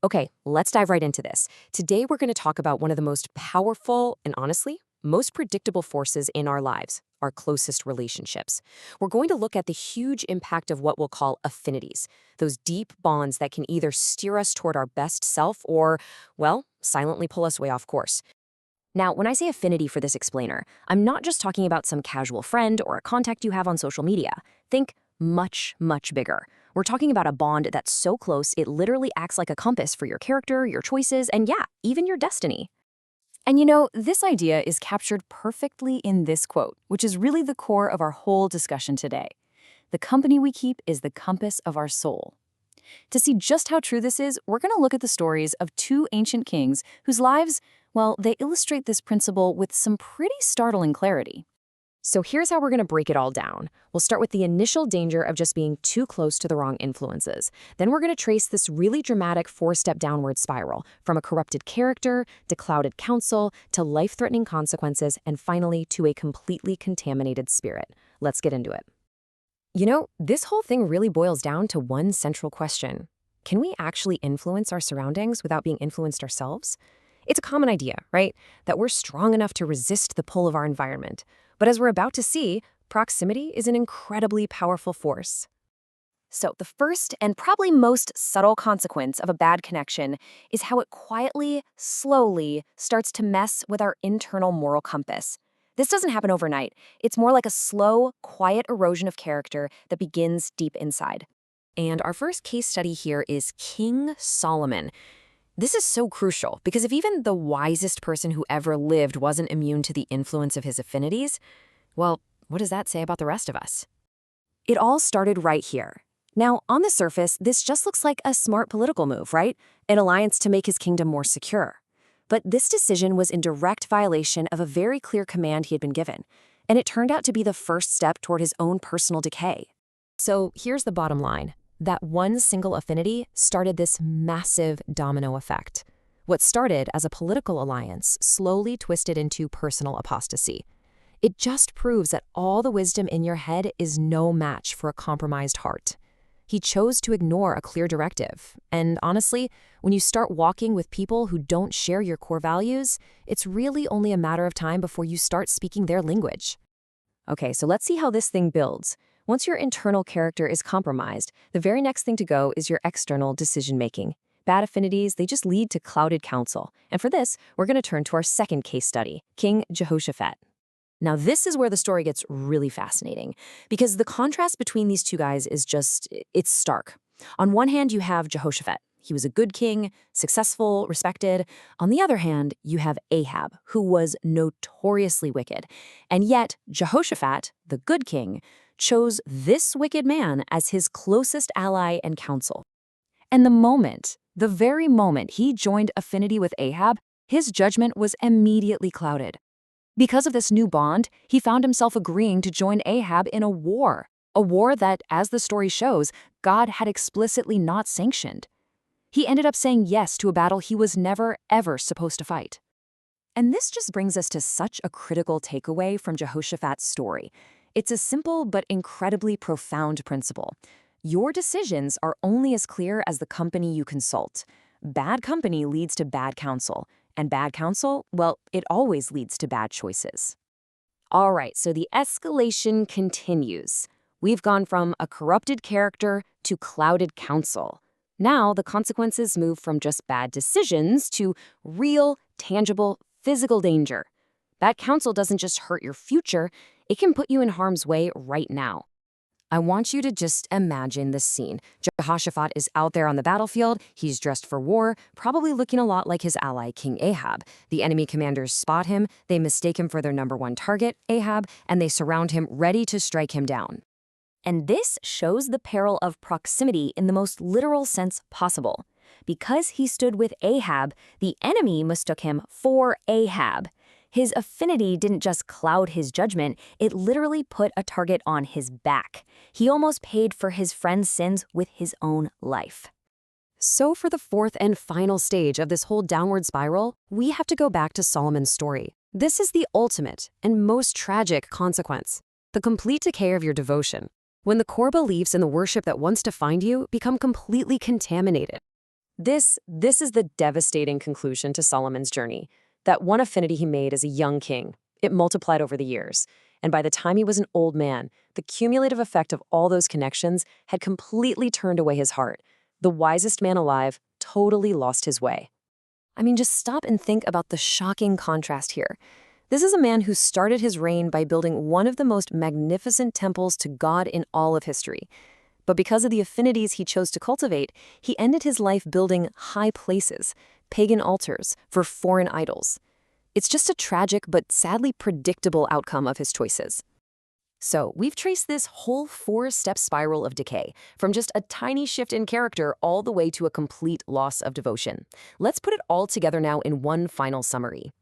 Okay, let's dive right into this. Today, we're going to talk about one of the most powerful and honestly, most predictable forces in our lives, our closest relationships. We're going to look at the huge impact of what we'll call affinities, those deep bonds that can either steer us toward our best self or, well, silently pull us way off course. Now, when I say affinity for this explainer, I'm not just talking about some casual friend or a contact you have on social media. Think much, much bigger. We're talking about a bond that's so close it literally acts like a compass for your character, your choices, and yeah, even your destiny. And this idea is captured perfectly in this quote, which is really the core of our whole discussion today. The company we keep is the compass of our soul. To see just how true this is, we're going to look at the stories of two ancient kings whose lives, well, they illustrate this principle with some pretty startling clarity. So here's how we're going to break it all down. We'll start with the initial danger of just being too close to the wrong influences. Then we're going to trace this really dramatic four-step downward spiral, from a corrupted character to clouded counsel to life-threatening consequences, and finally to a completely contaminated spirit. Let's get into it. This whole thing really boils down to one central question. Can we actually influence our surroundings without being influenced ourselves? It's a common idea, right? That we're strong enough to resist the pull of our environment. But as we're about to see, proximity is an incredibly powerful force. So the first and probably most subtle consequence of a bad connection is how it quietly, slowly starts to mess with our internal moral compass. This doesn't happen overnight. It's more like a slow, quiet erosion of character that begins deep inside. And our first case study here is King Solomon. This is so crucial because if even the wisest person who ever lived wasn't immune to the influence of his affinities, well, what does that say about the rest of us? It all started right here. Now, on the surface, this just looks like a smart political move, right? An alliance to make his kingdom more secure. But this decision was in direct violation of a very clear command he had been given, and it turned out to be the first step toward his own personal decay. So here's the bottom line. That one single affinity started this massive domino effect. What started as a political alliance slowly twisted into personal apostasy. It just proves that all the wisdom in your head is no match for a compromised heart. He chose to ignore a clear directive. And honestly, when you start walking with people who don't share your core values, it's really only a matter of time before you start speaking their language. Okay, so let's see how this thing builds. Once your internal character is compromised, the very next thing to go is your external decision-making. Bad affinities, they just lead to clouded counsel. And for this, we're going to turn to our second case study, King Jehoshaphat. Now, this is where the story gets really fascinating, because the contrast between these two guys is it's stark. On one hand, you have Jehoshaphat. He was a good king, successful, respected. On the other hand, you have Ahab, who was notoriously wicked. And yet, Jehoshaphat, the good king, chose this wicked man as his closest ally and counsel. And the very moment he joined affinity with Ahab, his judgment was immediately clouded. Because of this new bond, he found himself agreeing to join Ahab in a war that, as the story shows, God had explicitly not sanctioned. He ended up saying yes to a battle he was never, ever supposed to fight. And this just brings us to such a critical takeaway from Jehoshaphat's story. It's a simple but incredibly profound principle. Your decisions are only as clear as the company you consult. Bad company leads to bad counsel, and bad counsel, well, it always leads to bad choices. All right, so the escalation continues. We've gone from a corrupted character to clouded counsel. Now the consequences move from just bad decisions to real, tangible, physical danger. Bad counsel doesn't just hurt your future, it can put you in harm's way right now. I want you to just imagine this scene. Jehoshaphat is out there on the battlefield. He's dressed for war, probably looking a lot like his ally, King Ahab. The enemy commanders spot him, they mistake him for their number one target, Ahab, and they surround him, ready to strike him down. And this shows the peril of proximity in the most literal sense possible. Because he stood with Ahab, the enemy mistook him for Ahab. His affinity didn't just cloud his judgment, it literally put a target on his back. He almost paid for his friend's sins with his own life. So for the fourth and final stage of this whole downward spiral, we have to go back to Solomon's story. This is the ultimate and most tragic consequence, the complete decay of your devotion. When the core beliefs in the worship that once defined you become completely contaminated. This is the devastating conclusion to Solomon's journey. That one affinity he made as a young king, it multiplied over the years. And by the time he was an old man, the cumulative effect of all those connections had completely turned away his heart. The wisest man alive totally lost his way. I mean, just stop and think about the shocking contrast here. This is a man who started his reign by building one of the most magnificent temples to God in all of history. But because of the affinities he chose to cultivate, he ended his life building high places, pagan altars, for foreign idols. It's just a tragic but sadly predictable outcome of his choices. So, we've traced this whole four-step spiral of decay, from just a tiny shift in character all the way to a complete loss of devotion. Let's put it all together now in one final summary.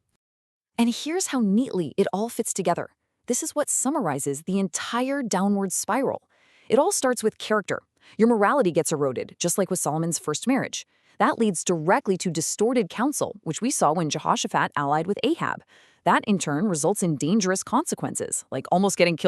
And here's how neatly it all fits together. This is what summarizes the entire downward spiral. It all starts with character. Your morality gets eroded, just like with Solomon's first marriage. That leads directly to distorted counsel, which we saw when Jehoshaphat allied with Ahab. That, in turn, results in dangerous consequences, like almost getting killed